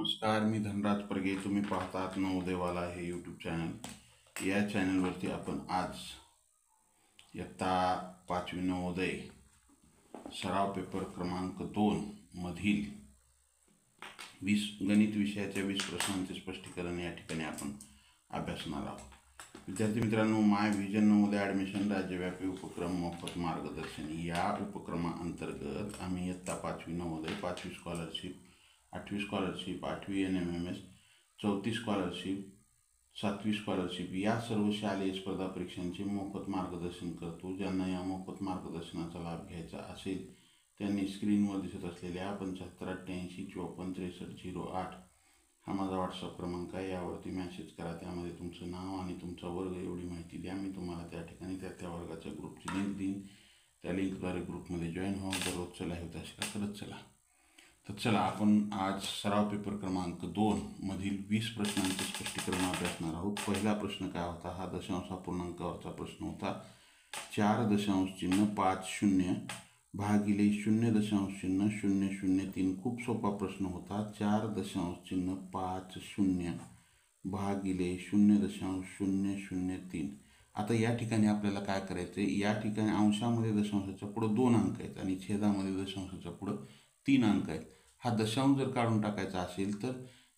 नमस्कार, मी धनराज परगे. तुम्ही पाहतात नवोदयवाला हे यूट्यूब चॅनल. या चॅनलवरती आपण आज इयत्ता 5वी नवोदय सराव पेपर क्रमांक 2 मधील 20 गणित विषयाच्या 20 प्रश्नांचे स्पष्टीकरण या ठिकाणी आपण अभ्यासणार आहोत. विद्यार्थी मित्रांनो, माय व्हिजन नवोदय ॲडमिशन राज्यव्यापी उपक्रम मोफत मार्गदर्शन या उपक्रमाअंतर्गत आम्ही इयत्ता 5वी नवोदय, 5वी स्कॉलरशिप, 8वी स्कॉलरशिप, 8वी NMMS, 4थी स्कॉलरशिप, 7वी स्कॉलरशिप या सर्व शालेय स्पर्धा परीक्षांचे मोफत मार्गदर्शन करतो. ज्यांना या मोफत मार्गदर्शनाचा लाभ घ्यायचा असेल त्यांनी स्क्रीनवर दिसत असलेल्या 7588546308 हा माझा व्हॉट्सअप क्रमांक आहे. यावरती मॅसेज करा. त्यामध्ये तुमचं नाव आणि तुमचा वर्ग एवढी माहिती द्या. मी तुम्हाला त्या ठिकाणी त्या वर्गाच्या ग्रुपची लिंक देईन. त्या लिंकद्वारे ग्रुपमध्ये जॉईन व्हा. दररोजचं लाईव्ह तासिका करत चला. तर चला, आपण आज सराव पेपर क्रमांक 2 मधील 20 प्रश्नांचे स्पष्टीकरण अभ्यासणार आहोत. पहिला प्रश्न काय होता? हा दशांशापूर्णांकावरचा प्रश्न होता. 4.50 भागिले 0.0003. खूप सोपा प्रश्न होता. 4.50 भागिले 0.003. आता या ठिकाणी आपल्याला काय करायचं आहे? या ठिकाणी अंशामध्ये दशांशाच्या पुढं 2 अंक आहेत आणि छेदामध्ये दशांशाच्या पुढं 3 अंक आहेत. हा दशांश जर काढून टाकायचा असेल तर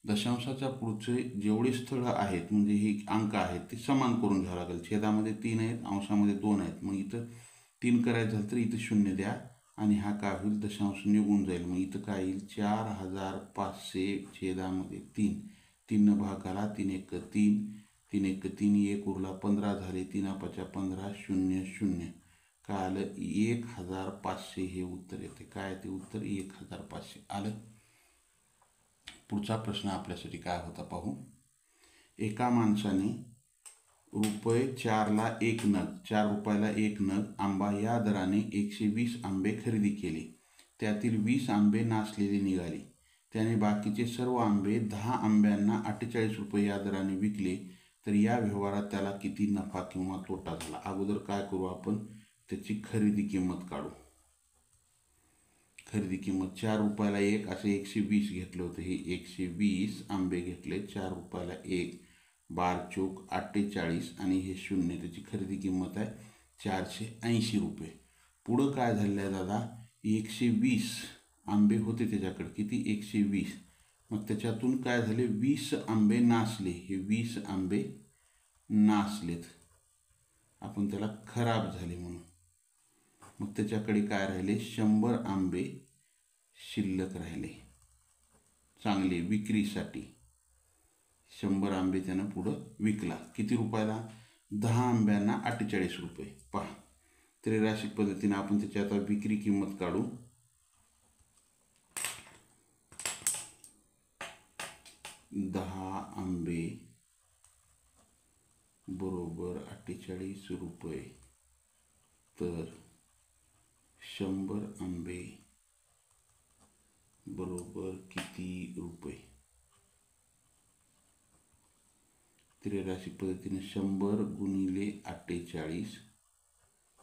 दशांशाच्या पुढचे जेवढे स्थळं आहेत म्हणजे हे अंक आहेत ते समान करून घ्यावं लागेल. छेदामध्ये 3 आहेत, अंशामध्ये 2 आहेत. मग इथं 3 करायचं झालं तर इथं 0 द्या आणि हा काय होईल? दशांश निघून जाईल. मग इथं काय येईल? 4500 छेदामध्ये 3. 3 भागाला 3 1 3, 3 1 3, 1 उरला 15 झाले, 3 5 15, 0 0. काय आलं? 1500 हे उत्तर येते. काय ते उत्तर? 1500 आलं. पुढचा प्रश्न आपल्यासाठी काय होता पाहू. एका माणसाने ₹4ला 1 नग, 4 रुपयाला 1 नग आंबा या दराने 120 आंबे खरेदी केले. त्यातील 20 आंबे नासलेले निघाले. त्याने बाकीचे सर्व आंबे 10 आंब्यांना 48 रुपये या दराने विकले. तर या व्यवहारात त्याला किती नफा किंवा तोटा झाला? अगोदर काय करू आपण? त्याची खरेदी किंमत काढू. खरेदी किंमत 4 रुपयाला 1 असे 120 घेतलं होतं. हे 120 आंबे घेतले. 4 रुपयाला 1, 12 चोक 48 आणि हे 0. त्याची खरेदी किंमत आहे 480 रुपये. पुढं काय झालेलं आहे दादा? 120 आंबे होते त्याच्याकडे. किती? 120. मग त्याच्यातून काय झाले? 20 आंबे नासले. हे 20 आंबे नासलेत. आपण त्याला खराब झाले म्हणून. मग त्याच्याकडे काय राहिले? 100 आंबे शिल्लक राहिले चांगले विक्रीसाठी. 100 आंबे त्यानं पुढं विकला. किती रुपयाला? 10 आंब्यांना 48 रुपये. पहा, त्रैराशिक पद्धतीने आपण त्याची आता विक्री किंमत काढू. 10 आंबे बरोबर 48 रुपये. तर 100 आंबे बरोबर किती रुपये? त्रैराशिक पद्धतीने 100 गुणिले 48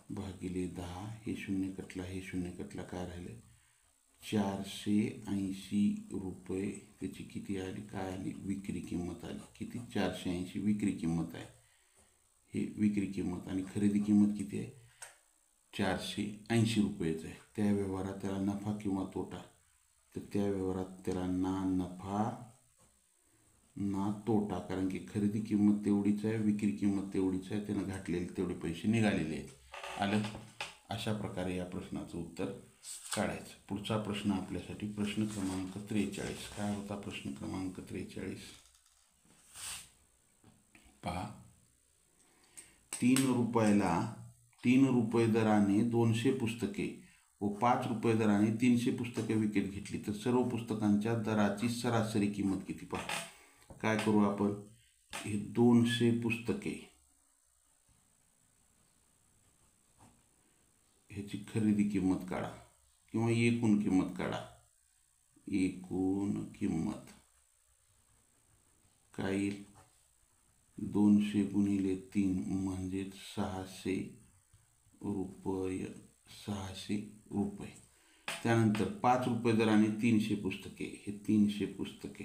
भागिले 10. हे 0 कटला, हे 0 कटला. काय राहिलं? 480 रुपये त्याची किती आली? काय आली? विक्री किंमत आली. किती? 480 विक्री किंमत आहे. हे विक्री किंमत. आणि खरेदी किंमत किती आहे? 480 रुपयेच आहे. त्या व्यवहारात त्याला नफा किंवा तोटा? तर त्या व्यवहारात त्याला ना नफा ना तोटा, कारण की खरेदी किंमत तेवढीच आहे, विक्री किंमत तेवढीच आहे. त्यानं घातलेले तेवढे पैसे निघालेले आहेत. आलं. अशा प्रकारे या प्रश्नाचं उत्तर काढायचं. पुढचा प्रश्न आपल्यासाठी प्रश्न क्रमांक 43. काय होता प्रश्न क्रमांक 43? पहा, 3 रुपये दराने 200 पुस्तके व 5 रुपये दराने 300 पुस्तके विकत घेतली. तर सर्व पुस्तकांच्या दराची सरासरी किंमत किती? पहा, काय करू आपण? हे 200 पुस्तके, ह्याची खरेदी किंमत काढा किंवा एकूण किंमत काढा. एकूण किंमत काय येईल? 200 गुणिले 3 म्हणजे 600 रुपये. 600 रुपये. त्यानंतर 5 रुपये दराने 300 पुस्तके. हे 300 पुस्तके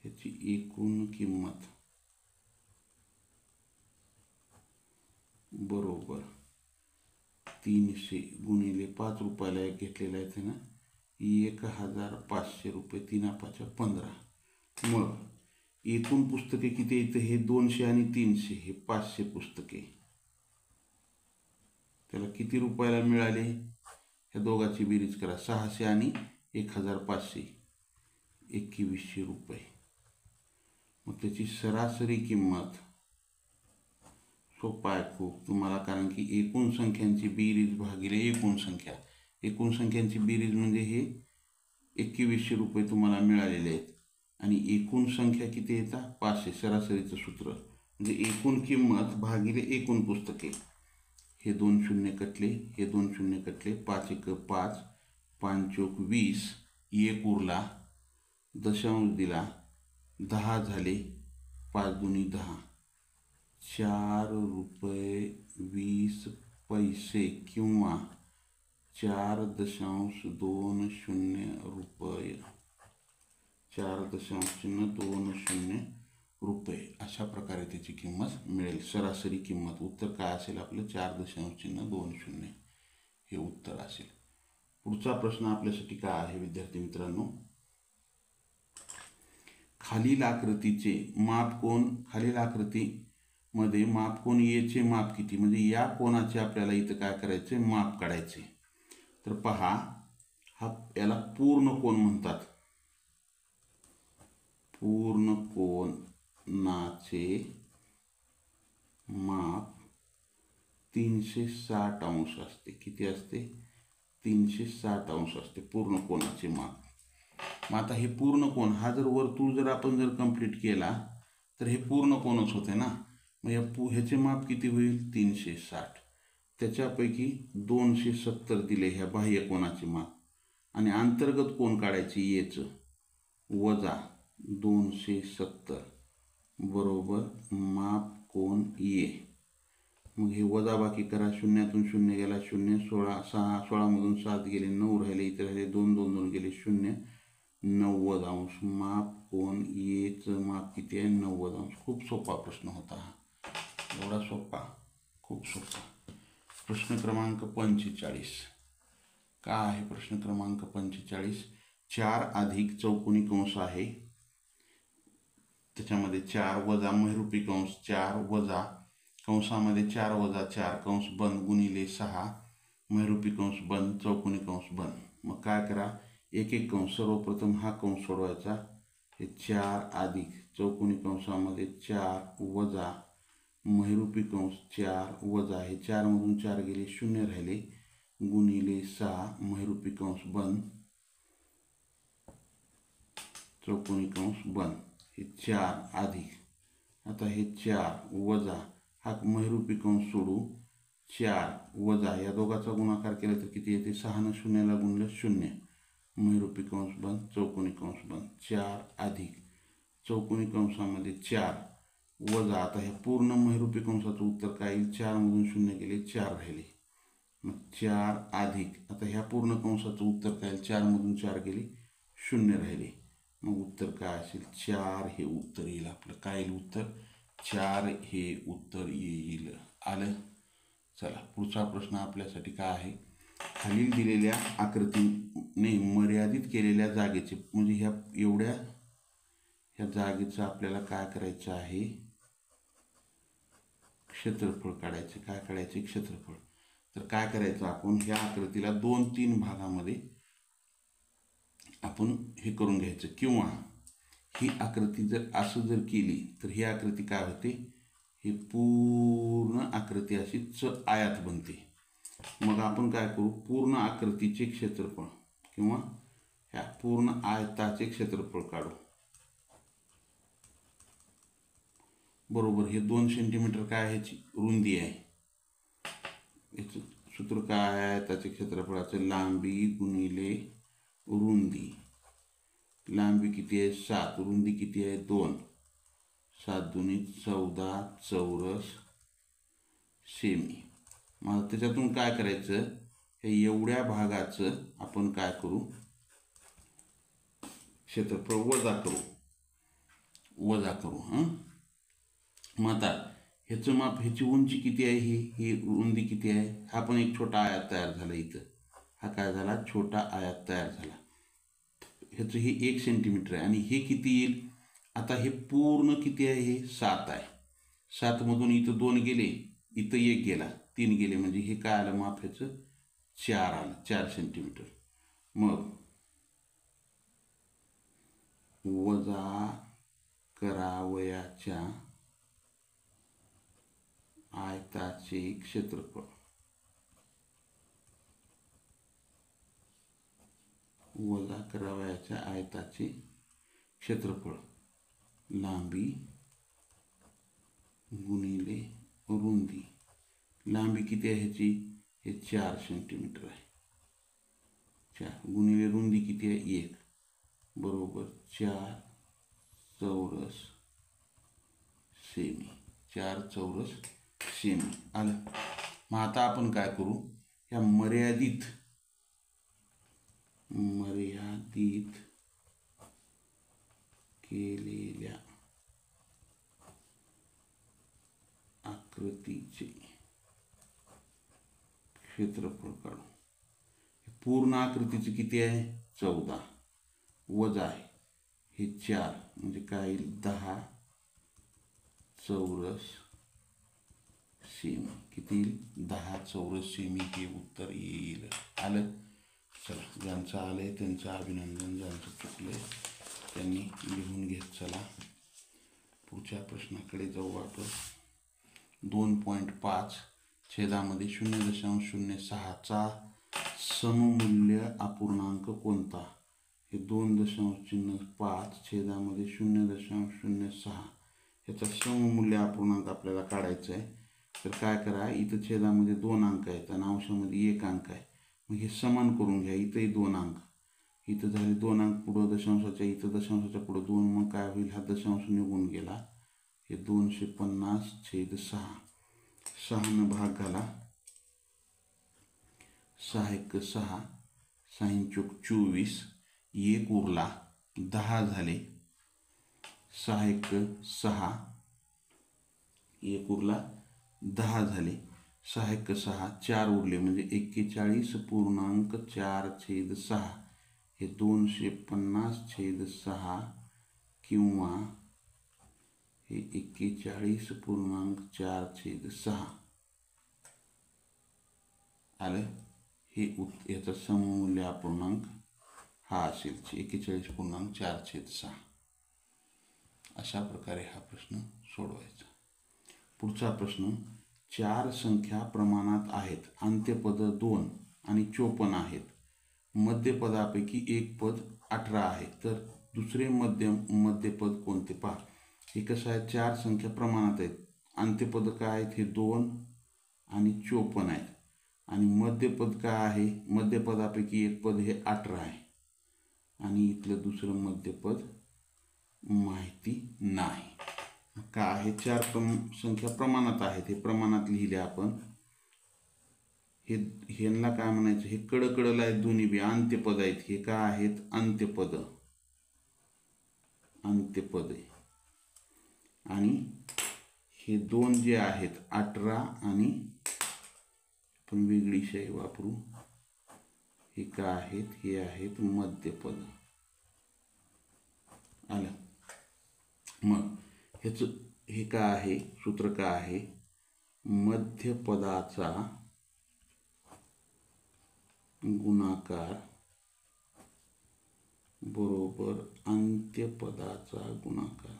ह्याची एकूण किंमत बरोबर 300 गुणिले 5 रुपयाला एक घेतलेला आहे ना, 1500 रुपये, 3×5=15. मग एकूण पुस्तके किती येतं, हे 200 आणि 300 हे 500 पुस्तके. त्याला किती रुपयाला मिळाले, ह्या दोघांची बेरीज करा. 600 आणि 1500 2100 रुपये. मग त्याची सरासरी किंमत सोपा आहे खूप तुम्हाला, कारण की एकूण संख्यांची बेरीज भागिले एकूण संख्या. एकूण संख्यांची बेरीज म्हणजे हे 2100 रुपये तुम्हाला मिळालेले आहेत आणि एकूण संख्या किती येतात 500. सरासरीचं सूत्र म्हणजे एकूण किंमत भागिले एकूण पुस्तके. हे 2 शून्य कटले, हे 2 शून्य कटले, 5 × 5, 5 × 20, 1 उरला, दशांश दिला, 10 झाले, 5 × 10 4.20 किंवा 4.20 रुपये, 4.20 रुपये अशा प्रकारे त्याची किंमत मिळेल. सरासरी किंमत उत्तर काय असेल आपलं, 4.20 हे उत्तर असेल. पुढचा प्रश्न आपल्यासाठी काय आहे विद्यार्थी मित्रांनो, खालील आकृतीचे मापकोन, खालील आकृतीमध्ये मापकोन येचे माप किती, म्हणजे या कोणाचे आपल्याला इथं काय करायचे, माप काढायचे. तर पहा, हा याला पूर्ण कोन म्हणतात. पूर्ण कोनाचे माप 360 अंश असते. किती असते, 360 अंश असते पूर्ण कोनाचे माप. मग आता हे पूर्ण कोन, हा जर वर्तुळ जर आपण जर कंप्लीट केला तर हे पूर्ण कोनच होते ना. मग ह्याचे माप किती होईल, 360. त्याच्यापैकी 270 दिले ह्या बाह्य कोनाचे माप आणि अंतर्गत कोन काढायचे येचं, वजा 270 बरोबर माप कोन ये. मग हे वजा बाकी करा, शून्यातून शून्य गेला 0, 16 मधून 7 गेले, 9 राहिले, इथे राहिले 2, 2, 2 गेले 0, 90 अंश. माप कोन येचं माप किती आहे, 90 अंश. खूप सोपा प्रश्न होता हा, एवढा सोपा, खूप सोपा. प्रश्न क्रमांक 45 काय आहे, प्रश्न क्रमांक 45, 4 अधिक चौकोनी कंस आहे, त्याच्यामध्ये 4 वजा महिरूपी कंस, 4 वजा कंसामध्ये 4 वजा 4 कंस बंद गुणिले 6 महिरूपी कंस बंद चौकोनी कंस बंद. मग काय करा, एक एक कंस, सर्वप्रथम हा कंस सोडवायचा. हे 4 अधिक चौकोनी कंसामध्ये 4 वजा महिरूपी कंस 4 वजा, हे 4 मधून 4 गेले 0 राहिले, गुणिले 6 महिरूपी कंस बंद चौकोनी कंस बंद. हे 4 अधिक, आता हे 4 वजा, हा महिरूपी कंस सोडू, 4 वजा, या दोघाचा गुणाकार केला तर किती येते, 6 ने 0ला गुणलं 0, महिरूपी कंस बंद चौकोनी कंस बंद. 4 अधिक चौकोनी कंसामध्ये 4 वजा, आता हे पूर्ण महिरूपी कंसाचं उत्तर काय येईल, 4 मधून 0 गेले 4 राहिले. मग 4 अधिक, आता ह्या पूर्ण कंसाचं उत्तर काय येईल, 4 मधून 4 गेले 0 राहिले. मग उत्तर काय असेल, 4 हे उत्तर येईल आपलं. काय येईल उत्तर, 4 हे उत्तर येईल. आलं. चला पुढचा प्रश्न आपल्यासाठी काय आहे, खालील दिलेल्या आकृतीने मर्यादित केलेल्या जागेचे, म्हणजे ह्या एवढ्या ह्या जागेचं आपल्याला काय करायचं आहे, क्षेत्रफळ काढायचे. काय काढायचे, क्षेत्रफळ. तर काय करायचं, आपण ह्या आकृतीला 2-3 भागामध्ये आपण हे करून घ्यायचं, किंवा ही आकृती जर असं जर केली तर ही आकृती काय होते, ही पूर्ण आकृती अशी आयत बनते. मग आपण काय करू, पूर्ण आकृतीचे क्षेत्रफळ किंवा ह्या पूर्ण आयताचे क्षेत्रफळ काढू. बरोबर, हे 2 सेंटीमीटर काय ह्याची रुंदी आहे. याचं सूत्र काय आहे, आयताचे क्षेत्रफळाचं लांबी गुणिले रुंदी. लांबी किती आहे 7, रुंदी किती आहे 2, 7 दुनी 14 चौरस सेमी. मग त्याच्यातून काय करायचं, हे एवढ्या भागाचं आपण काय करू, क्षेत्रफळ वजा करू. वजा करू. मग आता ह्याचं माप, ह्याची उंची किती आहे, ही रुंदी किती आहे, हा पण एक छोटा आयात तयार झाला इथं. हा काय झाला, छोटा आयात तयार झाला. ह्याचं हे 1 सेंटीमीटर आहे आणि हे किती येईल. आता हे पूर्ण किती आहे, हे 7 आहे. 7मधून इथं 2 गेले, इथं 1 गेला, 3 गेले, म्हणजे हे काय आलं माप ह्याचं 4 आलं, 4 सेंटीमीटर. मग वजा करावयाच्या आयताचे क्षेत्रफळ, वजा करावयाच्या आयताचे क्षेत्रफळ, लांबी गुणिले रुंदी. लांबी किती आहे ह्याची, हे 4 सेंटीमीटर आहे. 4 गुणिले रुंदी किती आहे, 1, बरोबर 4 चौरस सेमी. 4 चौरस सेमी आलं. मग आता आपण काय करू, ह्या मर्यादित केलेल्या आकृतीचे क्षेत्रफळ काढू. पूर्ण आकृतीचे किती आहे, 14, वजा आहे हे 4, म्हणजे काय येईल, 10 चौरस सेमी. किती येईल, 10 चौरस सेमी हे उत्तर येईल. आलं. चला, ज्यांचं आलंय त्यांचं अभिनंदन, ज्यांचं चुकलंय त्यांनी लिहून घेत चला. पुढच्या प्रश्नाकडे जाऊ आपण. 2.5 छेदामध्ये 0.06चा सममूल्य अपूर्णांक कोणता. हे 2.5 छेदामध्ये 0.06 ह्याचा सममूल्य अपूर्णांक आपल्याला काढायचा आहे. तर काय करा, इथं छेदामध्ये 2 अंक आहेत आणि अंशामध्ये 1 अंक आहे. मग हे समान करून घ्या. इथंही 2 अंक, इथं झाले 2 अंक पुढं दशांशाच्या, इथं दशांशाच्या पुढं 2, मग काय होईल, हा दशांश निघून गेला. हे 250/6, 6 भाग घाला, 6 × 6, 6 × 24, 1 उरला, 10 झाले, 6 × 6, 1 उरला, 10 झाले, 6 × 6, 4 उरले, म्हणजे 41.4/6. हे 250/6 किंवा हे 41.4/6 आलं. हे याचा सममूल्य अपूर्णांक हा असेल 41.4/6. अशा प्रकारे हा प्रश्न सोडवायचा. पुढचा प्रश्न, 4 संख्या प्रमाणात आहेत, अंत्यपद 2 आणि 54 आहेत. मध्यपदापैकी एक पद 18 आहे, तर दुसरे मध्यपद कोणते पहा. हे कसं आहे, 4 संख्या प्रमाणात आहेत, अंत्यपद काय आहेत, हे 2 आणि 54 आहेत, आणि मध्यपद काय आहे, मध्यपदापैकी एक पद हे 18 आहे आणि इथलं दुसरं मध्यपद माहिती नाही. का आहे, 4 संख्या प्रमाणात आहेत, हे प्रमाणात लिहिले आपण. ह्यांना काय म्हणायचं, हे कडकडला आहेत दोन्ही बी, अंत्यपद आहेत. हे काय आहेत, अंत्यपद आहे. आणि हे 2 जे आहेत 18 आणि पण वेगळी शाई वापरू, हे काय आहेत, हे आहेत मध्यपद. आलं. मग ह्याचं हे काय आहे, सूत्र काय आहे, मध्यपदाचा गुणाकार बरोबर अंत्यपदाचा गुणाकार.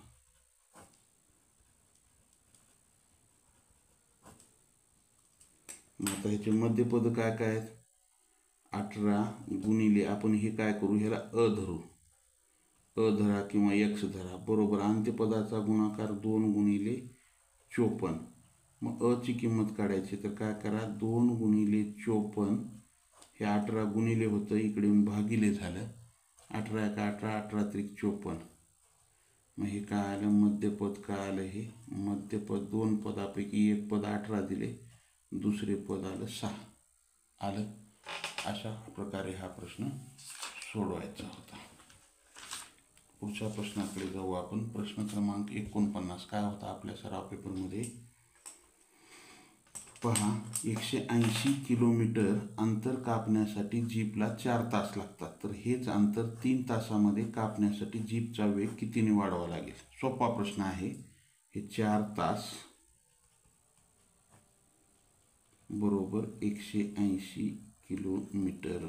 आता ह्याचे मध्यपद काय काय आहेत, 18 गुणिले, आपण हे काय करू, ह्याला अ धरू, अ धरा किंवा x धरा, बरोबर अंत्यपदाचा गुणाकार 2 गुणिले 54. मग अ ची किंमत काढायची, तर काय करा, 2 गुणिले 54, हे 18 गुणिले होतं, इकडे येऊन भागिले झालं, 18 × 18, 18 × 3 = 54. मग हे काय आलं, मध्यपद काय आलं, हे मध्यपद 2 पदापैकी एक पद 18 दिले, दुसरे पद आलं 6. आलं. अशा प्रकारे हा प्रश्न सोडवायचा होता. पुढच्या प्रश्नाकडे जाऊ आपण. प्रश्न क्रमांक 49 काय होता आपल्या सराव पेपरमध्ये पहा. 180 किलोमीटर अंतर कापण्यासाठी जीपला 4 तास लागतात, तर हेच अंतर 3 तासामध्ये कापण्यासाठी जीपचा वेग कितीने वाढवावा लागेल. सोपा प्रश्न आहे. हे 4 तास बरोबर 180 किलोमीटर.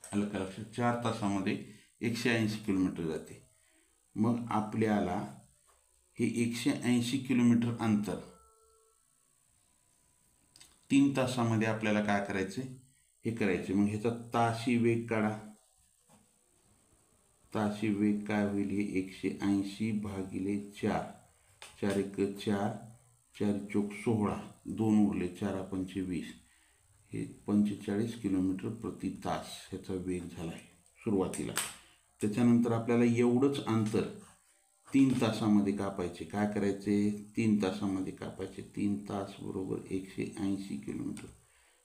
आलं का लक्षात. 4 तासामध्ये 180 किलोमीटर जाते. मग आपल्याला हे 180 किलोमीटर अंतर 3 तासामध्ये आपल्याला काय करायचे हे करायचे. मग ह्याचा ताशी वेग काढा. ताशी वेग काय होईल. हे 180 भागिले 4. 4 एक 4, 4 चौक 16, 2 उरले, 4 पंचे 20, हे 45 किलोमीटर प्रति तास ह्याचा वेग झाला आहे सुरुवातीला. त्याच्यानंतर आपल्याला एवढंच अंतर 3 तासामध्ये कापायचे. काय करायचे. 3 तासामध्ये कापायचे. 3 तास बरोबर 180 किलोमीटर.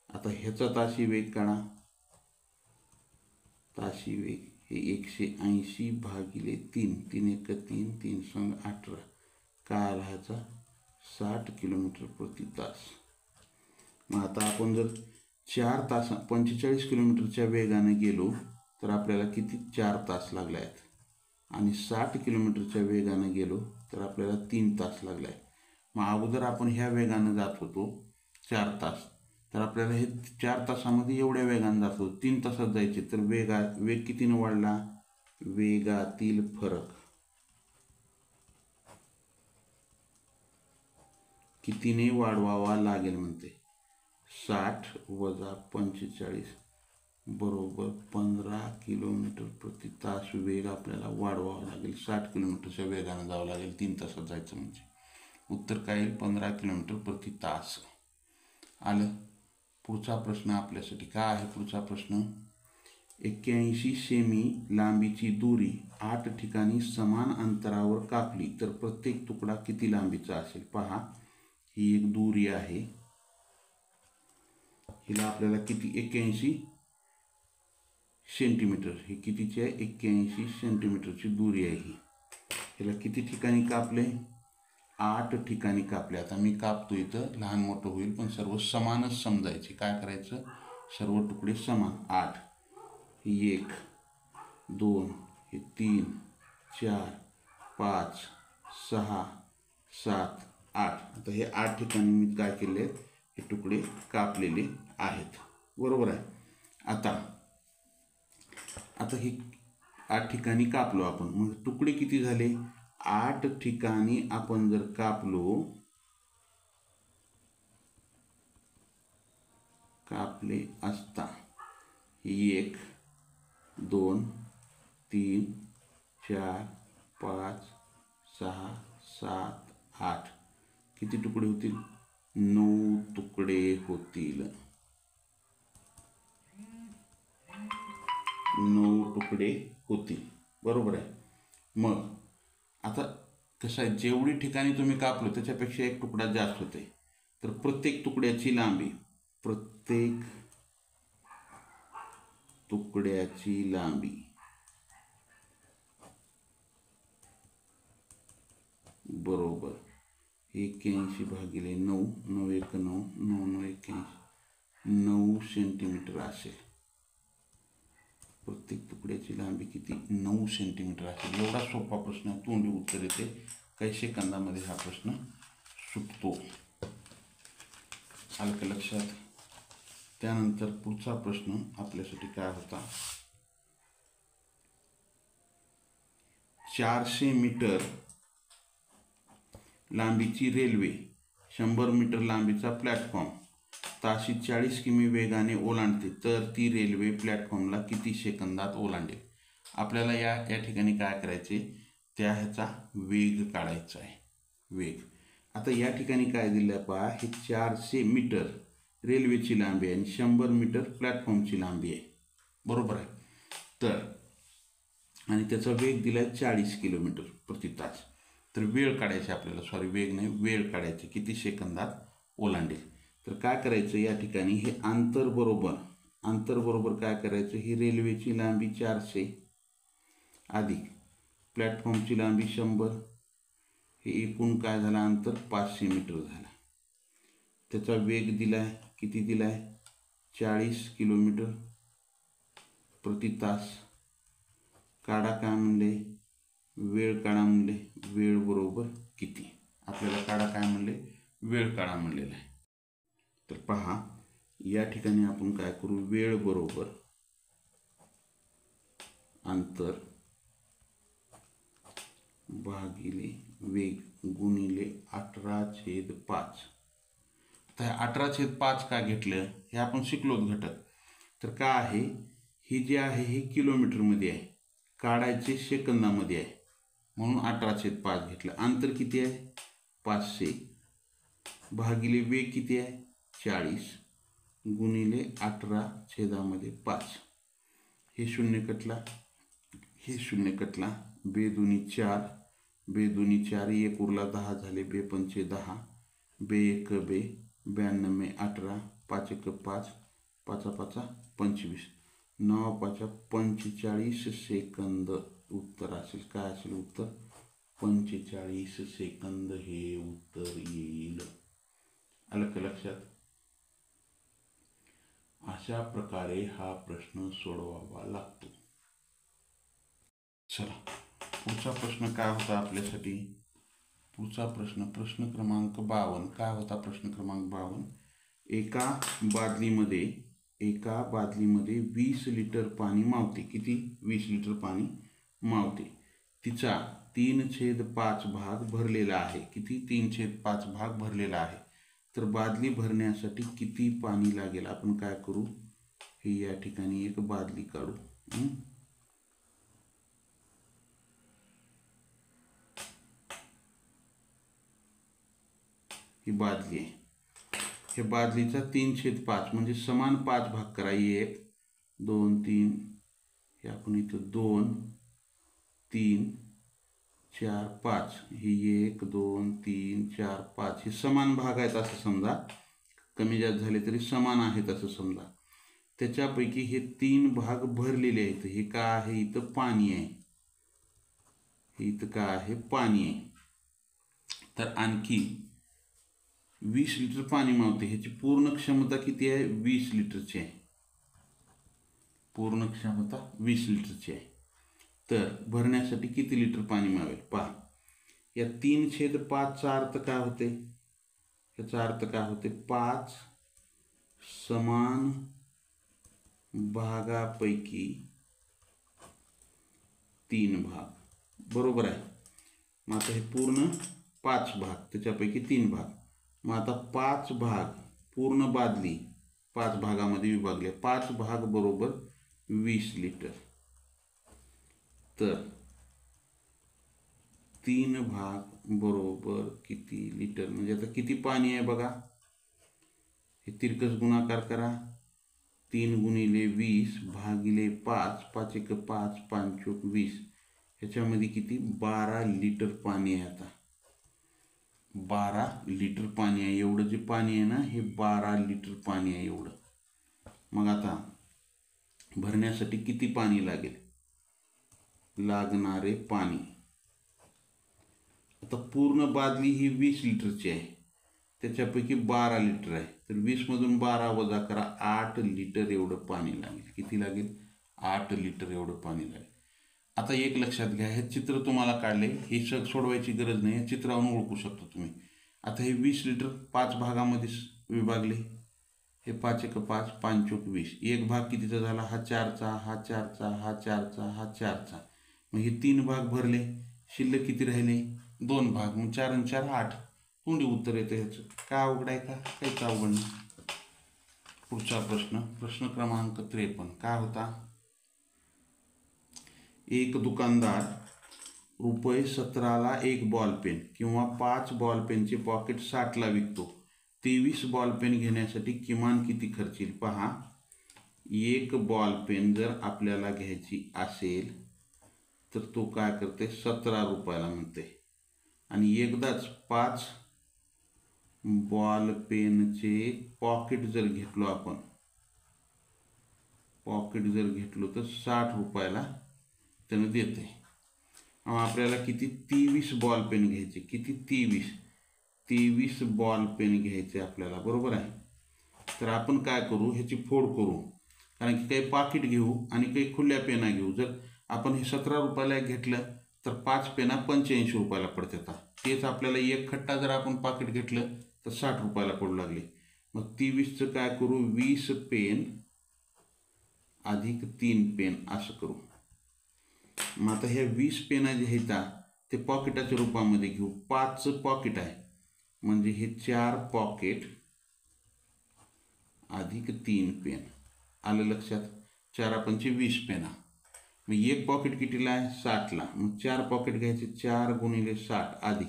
आता ह्याचा ताशी वेग काढा. ताशी वेग हे 180 भागिले 3, 3 एक 3, 3 संग 18, काय आला ह्याचा 60 किलोमीटर प्रति तास. मग आता आपण जर 4 तास 45 किलोमीटरच्या वेगाने गेलो तर आपल्याला किती 4 तास लागले आहेत. आणि 60 किलोमीटरच्या वेगाने गेलो तर आपल्याला 3 तास लागले आहेत. मग अगोदर आपण ह्या वेगाने जात होतो 4 तास, तर आपल्याला हे 4 तासामध्ये एवढ्या वेगाने जात होतो. 3 तासात जायचे तर वेग कितीने वाढला. वेगातील फरक कितीने वाढवावा लागेल म्हणते. 60 वजा 45 बरोबर 15 किलोमीटर प्रति तास वेग आपल्याला वाढवावा लागेल. 60 किलोमीटरच्या वेगाने जावं लागेल 3 तासात जायचं म्हणजे. उत्तर काय येईल 15 किलोमीटर प्रति तास. आलं. पुढचा प्रश्न आपल्यासाठी काय आहे. पुढचा प्रश्न 81 सेमी लांबीची दोरी 8 ठिकाणी समान अंतरावर कापली तर प्रत्येक तुकडा किती लांबीचा असेल. पहा. ही एक दोरी आहे. हिला आपल्याला किती 81 सेंटीमीटर, हे कितीची आहे 81 सेंटीमीटरची दोरी आहे ही. हिला किती ठिकाणी कापले 8 ठिकाणी कापले. आता मी कापतो इथं लहान मोठं होईल पण सर्व समानच समजायचे. काय करायचं सर्व तुकडे समान. 8 हे 1 2 हे 3 4 5 6 7 8. आता हे 8 ठिकाणी मी काय केले आहेत हे तुकडे कापलेले आहेत. बरोबर आहे. आता हे 8 ठिकाणी कापलो आपण. मग तुकडे किती झाले 8 ठिकाणी आपण जर कापले असता 1 2 3 4 5 6 7 8 किती तुकडे होतील 9 तुकडे होतील. 9 तुकडे होतील. बरोबर आहे. मग आता कसं आहे जेवढी ठिकाणी तुम्ही कापलो त्याच्यापेक्षा एक तुकडा जास्त होते. तर प्रत्येक तुकड्याची लांबी बरोबर 81 भागिले 9, 9 एक 9, 9 9 81, 9 सेंटीमीटर असेल. प्रत्येक तुकड्याची लांबी किती 9 सेंटीमीटर असेल. एवढा सोपा प्रश्न तोंडी उत्तर येते. काही सेकंदामध्ये हा प्रश्न सुटतो. आलं का लक्षात. त्यानंतर पुढचा प्रश्न आपल्यासाठी काय होता. 400 मीटर लांबीची रेल्वे, 100 मीटर लांबीचा प्लॅटफॉर्म ताशी 40 किमी वेगाने ओलांडते तर ती रेल्वे प्लॅटफॉर्मला किती सेकंदात ओलांडेल. आपल्याला या ठिकाणी काय करायचे ह्याचा वेग काढायचा आहे. वेग आता या ठिकाणी काय दिलं पहा. हे 400 मीटर रेल्वेची लांबी आहे आणि 100 मीटर प्लॅटफॉर्मची लांबी आहे. बरोबर आहे. तर आणि त्याचा वेग दिला आहे 40 किलोमीटर प्रति तास. तर वेळ काढायची आपल्याला. वेग नाही वेळ काढायची किती सेकंदात ओलांडेल. तर काय करायचं या ठिकाणी हे अंतर बरोबर काय करायचं. ही रेल्वेची लांबी 400 अधिक प्लॅटफॉर्मची लांबी 100, हे एकूण काय झालं अंतर 500 मीटर झाला. त्याचा वेग दिलाय, किती दिलाय 40 किलोमीटर प्रति तास. काढा काय म्हणले, वेळ काढा म्हणले, वेळ बरोबर किती. आपल्याला काढा काय म्हणले, वेळ काढा म्हणलेला आहे. तर पहा या ठिकाणी आपण काय करू, वेळ बरोबर अंतर भागिले वेग गुणिले 18/5. तर 18/5 का घेतलं हे आपण शिकलोच घटक. तर का आहे, हे जे आहे हे किलोमीटरमध्ये आहे, काढायचे सेकंदामध्ये आहे, म्हणून 18/5 घेतलं. अंतर किती आहे 500 भागिले वेग किती आहे 40 गुणिले 18/5. हे शून्य कटला, हे शून्य कटला, बेदुनी 4, बेदुनी 4, एक उरला 10 झाले, बेपंचे 10, बे 92, 18, 5 1 5, 5 5 25, 9 5 45 सेकंद उत्तर असेल. काय असेल उत्तर 45 सेकंद हे उत्तर येईल. आलं का लक्षात. अशा प्रकारे हा प्रश्न सोडवावा लागतो. चला पुढचा प्रश्न काय होता आपल्यासाठी, पुढचा प्रश्न प्रश्न क्रमांक 52. काय होता प्रश्न क्रमांक 52, एका बादलीमध्ये 20 लिटर पाणी मावते. किती 20 लिटर पाणी मावते. तिचा 3/5 भाग भरलेला आहे. किती 3/5 भाग भरलेला आहे. तर बादली भरण्यासाठी किती पाणी लागेल. आपण काय करू, हे या ठिकाणी एक बादली काढू. ही बादली आहे. हे बादलीचा 3/5 म्हणजे समान 5 भाग करा. 1 2 3, हे आपण इथं 2 3 4 5, ही 1 2 3 4 5, हे समान भाग आहेत असं समजा. कमी जास्त झाले तरी समान आहेत असं समजा. त्याच्यापैकी हे 3 भाग भरलेले आहेत. हे काय आहे, इथं पाणी आहे. हे इथं काय आहे, पाणी आहे. तर आणखी 20 लिटर पाणी मावते. ह्याची पूर्ण क्षमता किती आहे 20 लिटरची आहे. पूर्ण क्षमता 20 लिटरची आहे. तर भरण्यासाठी किती लिटर पाणी मावेल पहा. या 3/5चा अर्थ काय होते, याचा अर्थ काय होते, 5 समान भागापैकी 3 भाग. बरोबर आहे. मग आता हे पूर्ण 5 भाग, त्याच्यापैकी 3 भाग. मग आता 5 भाग, पूर्ण बादली 5 भागामध्ये विभागले. 5 भाग बरोबर 20 लिटर. तर 3 भाग बरोबर किती लिटर, म्हणजे आता किती पाणी आहे बघा. हे तिरकस गुणाकार करा. 3 गुणिले 20 भागिले 5, 5 1 5, 5 चोक 20, ह्याच्यामध्ये किती 12 लिटर पाणी आहे. आता 12 लिटर पाणी आहे. एवढं जे पाणी आहे ना, हे 12 लिटर पाणी आहे एवढं. मग आता भरण्यासाठी किती पाणी लागेल, लागणारे पाणी. आता पूर्ण बादली ही 20 लिटरची आहे, त्याच्यापैकी 12 लिटर आहे. तर 20 मधून 12 वजा करा, 8 लिटर एवढं पाणी लागेल. किती लागेल 8 लिटर एवढं पाणी लागेल. आता एक लक्षात घ्या, हे चित्र तुम्हाला काढले, हे सोडवायची गरज नाही, चित्रावरून ओळखू शकतो तुम्ही. आता हे 20 लिटर 5 भागामध्ये विभागले. हे 5 1 5, 5 चोक 20, एक भाग कितीचा झाला, हा 4चा, हा 4चा, हा 4चा, हा 4चा. मग हे 3 भाग भरले, शिल्लक किती राहिले 2 भाग. मग 4 आणि 4 8. तोंडी उत्तर येतं ह्याचं. काय अवघड आहे का, काहीच अवघड नाही. पुढचा प्रश्न प्रश्न क्रमांक 53. काय होता, एक दुकानदार ₹17ला एक बॉलपेन किंवा 5 बॉलपेनचे पॉकेट 60ला विकतो. 23 बॉलपेन घेण्यासाठी किमान किती खर्च येईल. पहा, एक बॉलपेन जर आपल्याला घ्यायची असेल तर तो काय करते 17 रुपयाला म्हणते. आणि एकदाच 5 बॉलपेनचे पॉकेट जर घेतलो आपण, पॉकेट जर घेतलो तर 60 रुपयाला त्यानं देत आहे. मग आपल्याला किती 23 बॉल पेन घ्यायचे. किती 23 बॉल पेन घ्यायचे आपल्याला, बरोबर आहे. तर आपण काय करू, ह्याची फोड करू, कारण की काही पाकिट घेऊ आणि काही खुल्या पेना घेऊ. जर आपण हे 17 रुपयाला घेतलं तर 5 पेना 85 रुपयाला पडतात. तेच आपल्याला एक खट्टा जर आपण पाकिट घेतलं तर 60 रुपयाला पडू लागले. मग 23चं काय करू, 20 पेन अधिक 3 पेन असं करू. मग आता ह्या 20 पेना जे आहेत ते पॉकेटाच्या रूपामध्ये घेऊ. 5 पॉकेट आहे म्हणजे हे 4 पॉकेट अधिक 3 पेन. आलं लक्षात. 4 पंचे 20 पेना. मग एक पॉकेट कितीला आहे, 60ला. मग 4 पॉकेट घ्यायचे, 4 गुणिले 60 अधिक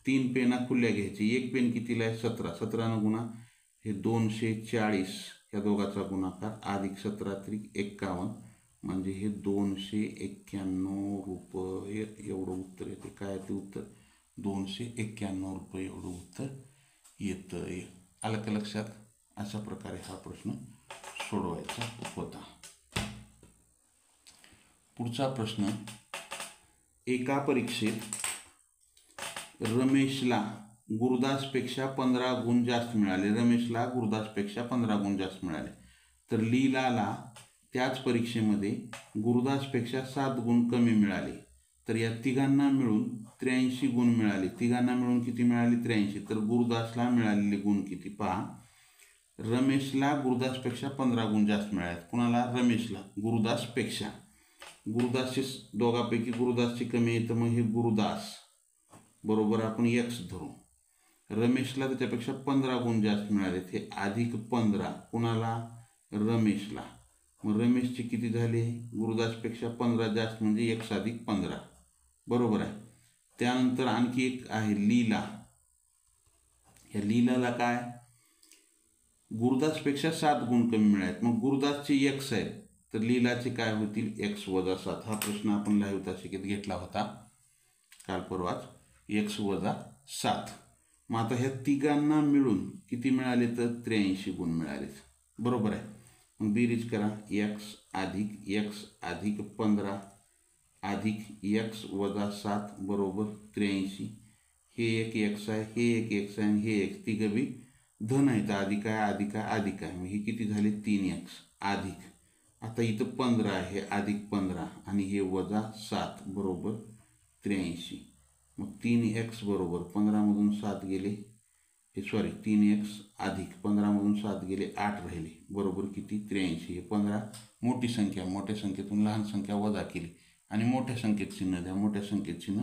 3 पेना खुल्या घ्यायचे. एक पेन कितीला आहे, 17. 17 गुणा हे 240, या दोघाचा गुणाकार अधिक 17 त्रिक 51 म्हणजे हे 291 रुपये एवढं उत्तर येते. काय ते उत्तर 291 रुपये एवढं उत्तर येतं. आलं का लक्षात. अशा प्रकारे हा प्रश्न सोडवायचा होता. पुढचा प्रश्न, एका परीक्षेत रमेशला गुरुदासपेक्षा 15 गुण जास्त मिळाले. रमेशला गुरुदासपेक्षा 15 गुण जास्त मिळाले. तर लीलाला त्याच परीक्षेमध्ये गुरुदासपेक्षा 7 गुण कमी मिळाले. तर या तिघांना मिळून 83 गुण मिळाले. तिघांना मिळून किती मिळाले, 83. तर गुरुदासला मिळालेले गुण किती पहा. रमेशला गुरुदासपेक्षा 15 गुण जास्त मिळाले. कुणाला, रमेशला. गुरुदासपेक्षा. गुरुदासचे दोघांपैकी गुरुदासचे कमी आहे तर मग हे गुरुदास बरोबर आपण x धरू. रमेशला त्याच्यापेक्षा 15 गुण जास्त मिळाले, हे अधिक 15 कुणाला, रमेशला. मग रमेशचे किती झाले, गुरुदासपेक्षा 15 जास्त म्हणजे x अधिक 15 बरोबर आहे. त्यानंतर आणखी एक आहे लीला. या लीलाला काय, गुरुदासपेक्षा 7 गुण कमी मिळाले. मग गुरुदासचे x आहे तर लीलाचे काय होतील, x वजा 7. हा प्रश्न आपण लाईव्ह तासिकेत घेतला होता काल परवाच. x वजा 7. मग आता ह्या तिघांना मिळून किती मिळाले तर 83 गुण मिळालेत, बरोबर आहे. मग बेरीज करा, x अधिक 15 अधिक x वजा 7 बरोबर 83. हे एक x आहे, हे एक x आहे आणि हे एक, तिघं बी धन आहेत. अधिक आहे अधिक आहे अधिक आहे. मग हे किती झाले, 3x अधिक. आता इथं 15 आहे, अधिक 15 आणि हे वजा 7 बरोबर 83. मग 3x बरोबर 15मधून 7 गेले, हे 3x अधिक 15मधून 7 गेले 8 राहिले बरोबर किती, 83. हे 15 मोठी संख्या, मोठ्या संख्येतून लहान संख्या वजा केली आणि मोठ्या संख्येत चिन्ह द्या. मोठ्या संख्येत चिन्ह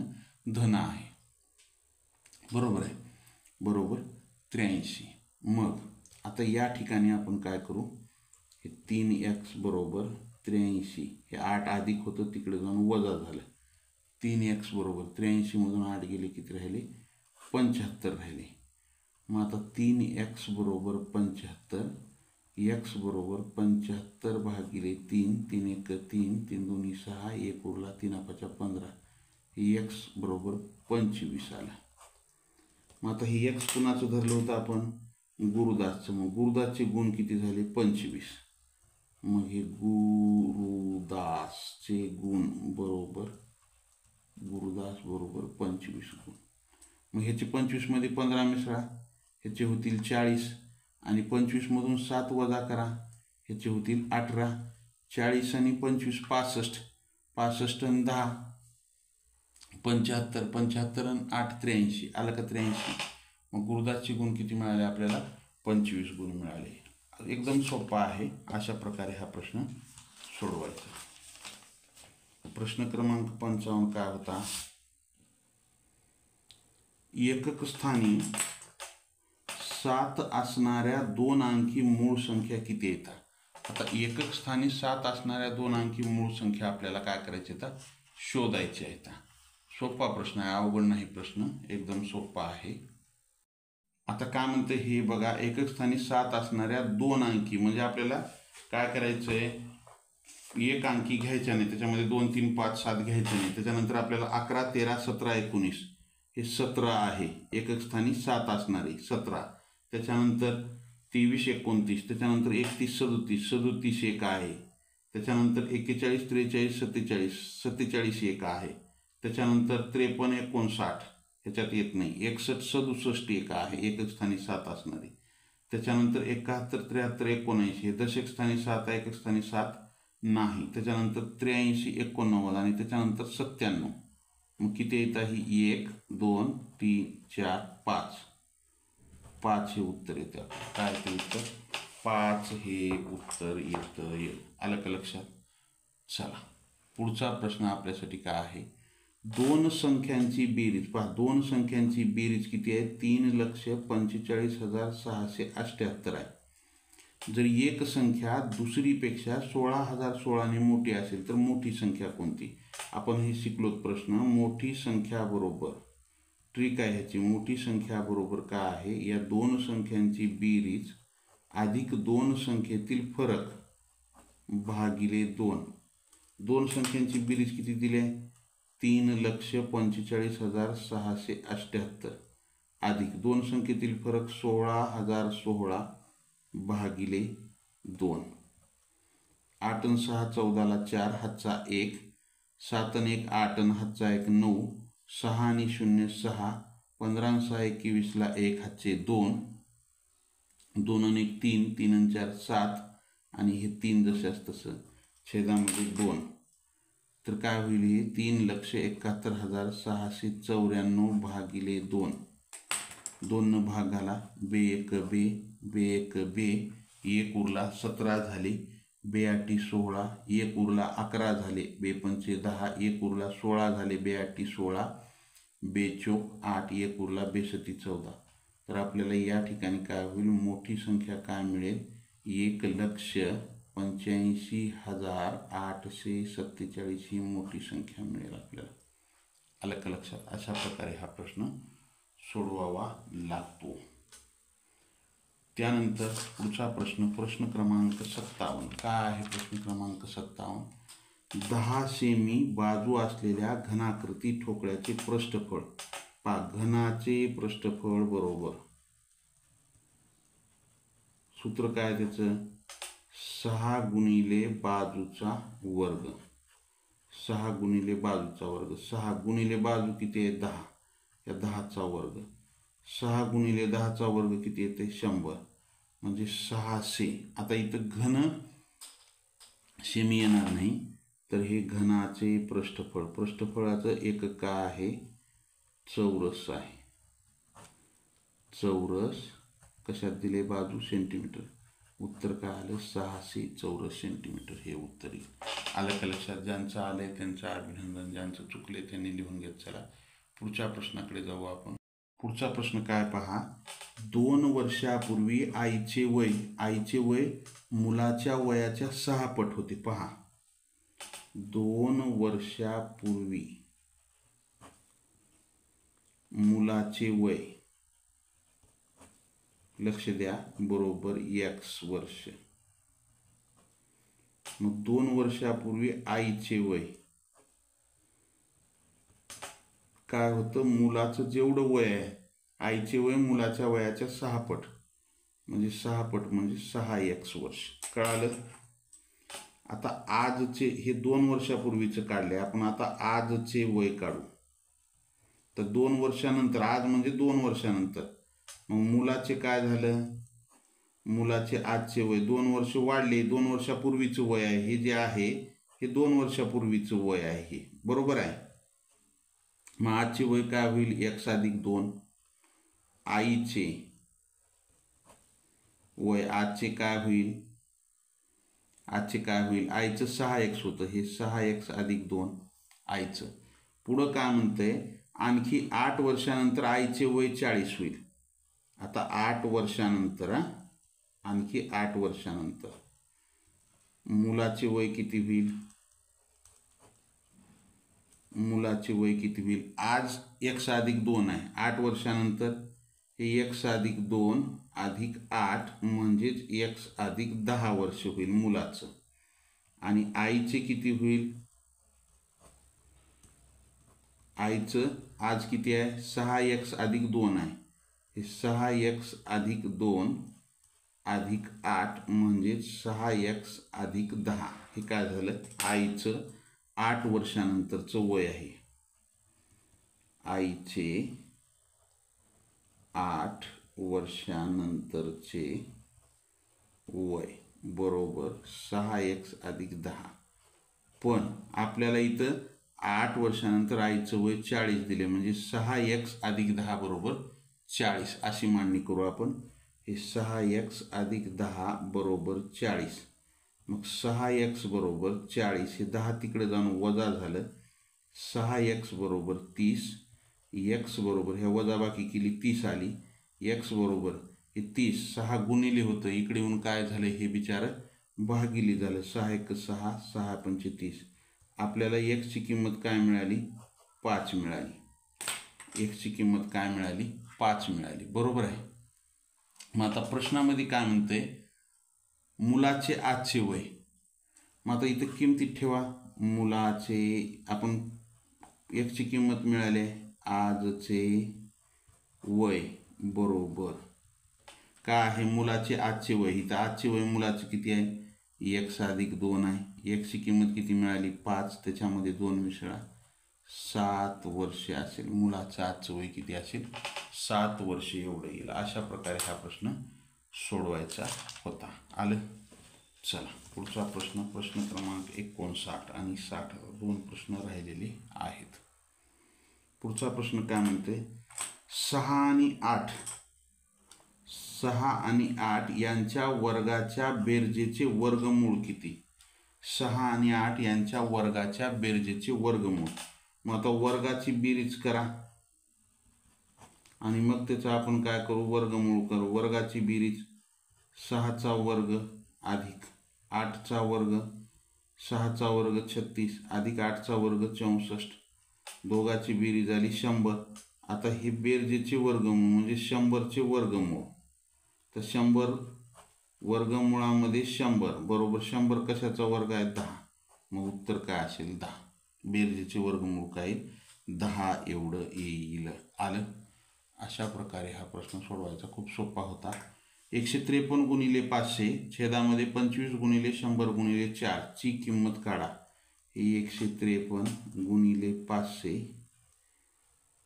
धन आहे, बरोबर आहे, बरोबर 83. मग आता या ठिकाणी आपण काय करू, हे 3x बरोबर 83. हे 8 अधिक होतं तिकडे जाऊन वजा झालं. 3x बरोबर 83मधून 8 गेले किती राहिले, 75 राहिले. मग आता 3x बरोबर 75, x बरोबर 75 भागिले 3, 3 1 3, 3 2 6, 1 उरला 3 5 15, x बरोबर 25 आला. मग आता हे x कुणाचं धरलं होतं आपण, गुरुदासचं. मग गुरुदासचे गुण किती झाले, 25. मग हे गुरुदासचे गुण बरोबर, गुरुदास बरोबर 25 गुण. मग ह्याचे 25मध्ये 15 मिसळा, ह्याचे होतील 40 आणि 25मधून 7 वजा करा, ह्याचे होतील 18. 40 आणि 25 65, 65 आणि 10 75, 75 आणि 8 83. आलं का 83. मग गुरुदासचे गुण किती मिळाले आपल्याला, 25 गुण मिळाले. एकदम सोपा आहे. अशा प्रकारे हा प्रश्न सोडवायचा. प्रश्न क्रमांक 55 काय होता, एकक स्थानी 7 असणाऱ्या 2 अंकी मूळ संख्या किती येतात. आता एकक स्थानी 7 असणाऱ्या 2 अंकी मूळ संख्या आपल्याला काय करायची येतात, शोधायची आहेत. सोपा प्रश्न आहे, अवघड नाही प्रश्न, एकदम सोपा आहे. आता काय म्हणते हे बघा, एकक स्थानी 7 असणाऱ्या 2 अंकी म्हणजे आपल्याला काय करायचं आहे, एक अंकी घ्यायचा नाही, त्याच्यामध्ये 2 3 5 7 घ्यायचं नाही. त्याच्यानंतर आपल्याला 11 13 17 19 हे 17 आहे. एकक स्थानी 7 असणारे 17. त्याच्यानंतर 23 29, त्याच्यानंतर 31 37 37 एक आहे. त्याच्यानंतर 41, 43, 47 एक आहे. त्याच्यानंतर 53, 59 ह्याच्यात येत नाही. 61, 67 एक आहे, एकक स्थानी 7 असणारी. त्याच्यानंतर 71, 73, 79 हे दशक स्थानी 7 आहे, एकक स्थानी 7 नाही. त्याच्यानंतर 83, 89 आणि त्याच्यानंतर 97. मग किती येत आहे? 1, 2, 3, 4, 5 हे उत्तर येतं. काय ते उत्तर? 5 हे उत्तर येतं. आलं का लक्षात? चला पुढचा प्रश्न आपल्यासाठी काय आहे? दोन संख्यांची बेरीज पहा. दोन संख्यांची बेरीज किती आहे? 3,45,678 आहे. जर एक संख्या दुसरीपेक्षा 16,016 मोठी असेल तर मोठी संख्या कोणती? आपण हे शिकलोत प्रश्न. मोठी संख्या बरोबर ट्रिक आहे ह्याची. मोठी संख्या बरोबर काय आहे? या दोन संख्यांची बेरीज अधिक दोन संख्येतील फरक भागिले 2. दोन संख्यांची बेरीज किती दिली आहे? 3,45,678 अधिक दोन संख्येतील फरक 16,016 भागिले 2. 8 आणि 6 14ला 4 हातचा 1, 7 आणि 1 8 आणि हातचा 1 9, 6 आणि 0 6, 15 आणि 6 21ला 1 हातचे 2, 2 आणि 1 3, 3 आणि 4 7 आणि हे 3 जशास तसं छेदामध्ये 2. तर काय होईल? हे 3,71,694 भागिले 2. 2 भाग घाला. बे 1 बे, बे 1 बे, 1 उरला 17 झाले, बे 8 16, 1 उरला 11 झाले, बे 5 10, 1 उरला 16 झाले, बे 8 16, बे 4 8, 1 उरला, बे 7 14. तर आपल्याला या ठिकाणी काय होईल? मोठी संख्या काय मिळेल? 1,85,847 ही मोठी संख्या मिळेल आपल्याला. आलं का लक्षात? अशा प्रकारे हा प्रश्न सोडवावा लागतो. त्यानंतर पुढचा प्रश्न, प्रश्न क्रमांक 57. काय आहे प्रश्न क्रमांक 57? 10 सेमी बाजू असलेल्या घनाकृती ठोकळ्याचे पृष्ठफळ. पहा, घनाचे पृष्ठफळ बरोबर सूत्र काय त्याचं? 6 गुणिले बाजूचा वर्ग. 6 गुणिले बाजूचा वर्ग. 6 गुणिले बाजू किती आहे? 10. या 10चा वर्ग. 6 गुणिले 10चा वर्ग किती येते? 100. म्हणजे 600. आता इथं घन सेमी येणार नाही, तर हे घनाचे पृष्ठफळ. पृष्ठफळाचं एकक काय आहे? चौरस आहे. चौरस कशात दिले? बाजू सेंटीमीटर. उत्तर काय आलं? 600 चौरस सेंटीमीटर हे उत्तर येईल. आलं का लक्षात? ज्यांचं आलंय त्यांचं अभिनंदन, ज्यांचं चुकले त्यांनी लिहून घेत. चला पुढच्या प्रश्नाकडे जाऊ आपण. पुढचा प्रश्न काय पहा? 2 वर्षापूर्वी आईचे वय मुलाच्या वयाच्या 6 पट होते. पहा, 2 वर्षापूर्वी मुलाचे वय, लक्ष द्या, बरोबर x वर्ष. मग 2 वर्षापूर्वी आईचे वय काय होतं? मुलाचं जेवढं वय आहे, आईचे वय मुलाच्या वयाच्या 6 पट, म्हणजे 6 पट म्हणजे 6x वर्ष. कळालं? आता आजचे हे 2 वर्षापूर्वीचं काढले आपण. आता आजचे वय काढू. तर 2 वर्षानंतर, आज म्हणजे 2 वर्षानंतर, मग मुलाचे काय झालं? मुलाचे आजचे वय 2 वर्ष वाढले. 2 वर्षापूर्वीचं वय आहे हे जे आहे, हे 2 वर्षापूर्वीचं वय आहे हे, बरोबर आहे. मग आजचे वय काय होईल? x अधिक 2. आईचे वय आजचे काय होईल? आजचे काय होईल? आईचं 6x होतं, हे 6x अधिक 2 आईचं. पुढं काय म्हणतंय? आणखी 8 वर्षानंतर आईचे वय 40 होईल. आता 8 वर्षानंतर, आणखी 8 वर्षानंतर मुलाचे वय किती होईल? मुलाचे वय किती होईल? आज x अधिक 2 आहे. 8 वर्षानंतर हे x अधिक 2 अधिक 8 म्हणजेच x अधिक 10 वर्ष होईल मुलाचं. आणि आईचे किती होईल? आईचं आज किती आहे? 6x अधिक 2 आहे. हे 6x अधिक 2 अधिक 8 म्हणजेच 6x अधिक 10 हे काय झालं, आईचं 8 वर्षानंतरचं वय आहे. आईचे 8 वर्षानंतरचे वय बरोबर 6x अधिक 10. पण आपल्याला इथं 8 वर्षानंतर आईचं वय 40 दिले, म्हणजे 6x अधिक 10 बरोबर 40 अशी मांडणी करू आपण. हे 6x अधिक 10 बरोबर 40. मग 6x बरोबर 40, हे 10 तिकडे जाऊन वजा झालं. 6x बरोबर 30. x बरोबर ह्या वजाबाकी केली 30 आली. x बरोबर हे 30, 6 गुणिले होतं, इकडे येऊन काय झालं, हे बिचारं भागिले झालं. 6 1 6, 6 5 30. आपल्याला x ची किंमत काय मिळाली, 5 मिळाली. x ची किंमत काय मिळाली, 5 मिळाली. बरोबर आहे. मग आता प्रश्नामध्ये काय म्हणते, मुलाचे आजचे वय. मग आता इथं किमतीत ठेवा मुलाचे. आपण x ची किंमत मिळाली, आजचे वय बरोबर काय आहे, मुलाचे आजचे वय. इथं आजचे वय मुलाचे किती आहे, x अधिक 2 आहे. x ची किंमत किती मिळाली, 5. त्याच्यामध्ये 2 मिसळा, 7 वर्षे असेल. मुलाचं आजचं वय किती असेल, 7 वर्षे एवढं येईल. अशा प्रकारे हा प्रश्न सोडवायचा होता. आलं. चला पुढचा प्रश्न, प्रश्न क्रमांक 59 आणि 60, 2 प्रश्न राहिलेले आहेत. पुढचा प्रश्न काय म्हणते, 6 आणि 8 यांच्या वर्गाच्या बेरजेचे वर्गमूळ किती. 6 आणि 8 यांच्या वर्गाच्या बेरजेचे वर्गमूळ. मग आता वर्गाची बेरीज करा आणि मग त्याचा आपण काय करू, वर्गमूळ करू. वर्गाची बेरीज 6चा वर्ग अधिक 8चा वर्ग, 6चा वर्ग 36 अधिक 8चा वर्ग 64. दोघाची बेरीज झाली 100. आता हे बेरजेचे वर्गमूळ म्हणजे 100चे वर्गमूळ. तर 100 वर्गमुळामध्ये 100 बरोबर 100 कशाचा वर्ग आहे, 10. मग उत्तर काय असेल, 10. बेरजेचे वर्गमूळ काय, 10 एवढं येईल. आलं. अशा प्रकारे हा प्रश्न सोडवायचा. खूप सोपा होता. 153 गुणिले 500 छेदामध्ये 25 गुणिले 100 गुणिले 4 ची किंमत काढा. ही 153 गुणिले 500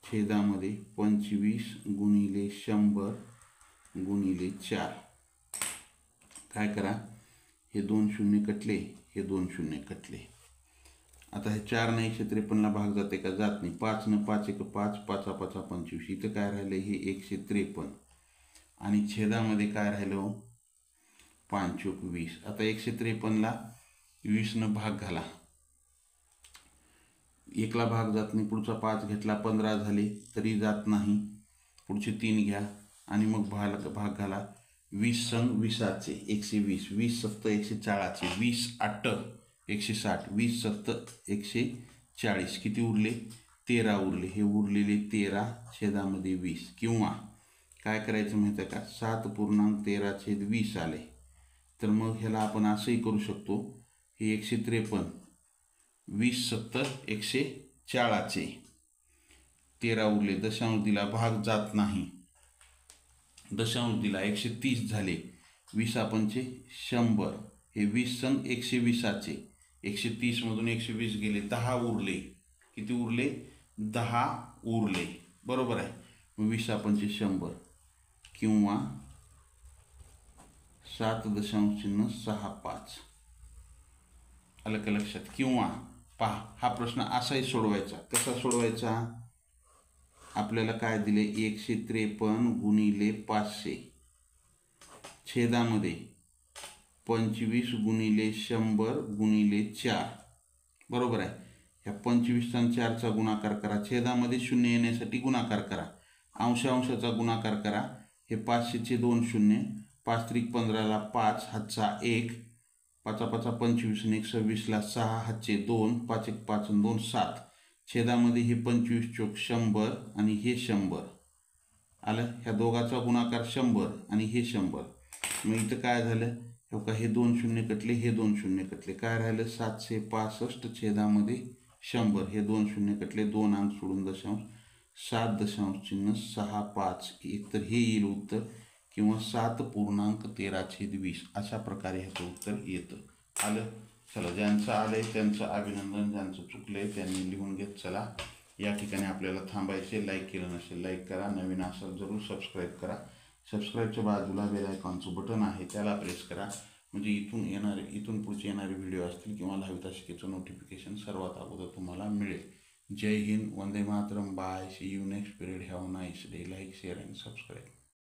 छेदामध्ये 25 गुणिले 100 गुणिले 4. काय करा, हे 2 शून्य कटले, हे 2 शून्य कटले. आता हे 4 ने 153ला भाग जाते का, जात नाही. 5 ने 5 1 5, 5 5 25. इथं काय राहिलं, हे 153 आणि छेदामध्ये काय राहिलं, 5 चूक 20. आता 153ला 20 न भाग घाला, 1ला भाग जात नाही. पुढचा 5 घेतला, 15 झाले तरी जात नाही. पुढचे 3 घ्या आणि मग भाग घाला. 20 संग 20चे 120, 20 7 140, 20 8 160, 20 7 140. किती उरले, 13 उरले. हे उरलेले 13 छेदामध्ये 20. किंवा काय करायचं माहिती आहे का, 7.13/20 आले. तर मग ह्याला आपण असंही करू शकतो, हे 153 20 7 140, 13 उरले. दशांश दिला, भाग जात नाही. दशांश दिला, 130 झाले. 20 पंचे 100. हे 20 संग 120चे 130 मधून 120 गेले, 10 उरले. किती उरले, 10 उरले. बरोबर आहे. मग 20 पंचे 100 किंवा 7.65. आलं का लक्षात. किंवा पहा, हा प्रश्न असाही सोडवायचा. कसा सोडवायचा, आपल्याला काय दिले, 153 गुणिले 500 छेदामध्ये 25 गुणिले 100 गुणिले 4. बरोबर आहे. ह्या 25 आणि 4चा गुणाकार करा. छेदामध्ये 0 येण्यासाठी गुणाकार करा. अंशाचा गुणाकार करा. हे 500चे 2 शून्य, 5 त्रिक 15ला 5 हातचा 1, 5 5 25 आणि 120ला 6 हातचे 2, 5 1 5 आणि 2 7. छेदामध्ये हे 25 चोक 100 आणि हे 100 आलं. ह्या दोघाचा गुणाकार 100 आणि हे 100. मग इथं काय झालं, हे 2 शून्य कटले, हे 2 शून्य कटले. काय राहिलं, 765 छेदामध्ये 100. हे 2 शून्य कटले, 2 अंक सोडून दशांश, 7.65. एक तर हे येईल उत्तर, किंवा 7.13/20 अशा प्रकारे ह्याचं उत्तर येतं. आलं. चला, ज्यांचं आलंय त्यांचं अभिनंदन, ज्यांचं चुकलंय त्यांनी लिहून घेत चला. या ठिकाणी आपल्याला थांबायचे. लाईक केलं नसेल लाईक करा, नवीन असाल जरूर सबस्क्राईब करा. सबस्क्राईबच्या बाजूला बेल आयकॉनचं बटन आहे त्याला प्रेस करा, म्हणजे इथून पुढचे येणारे व्हिडिओ असतील किंवा लाईव्ह तासिकेचं नोटिफिकेशन सर्वात अगोदर तुम्हाला मिळेल. जय हिंद, वंदे मातरम, bye, see you next period, have nice day. Like, share and subscribe.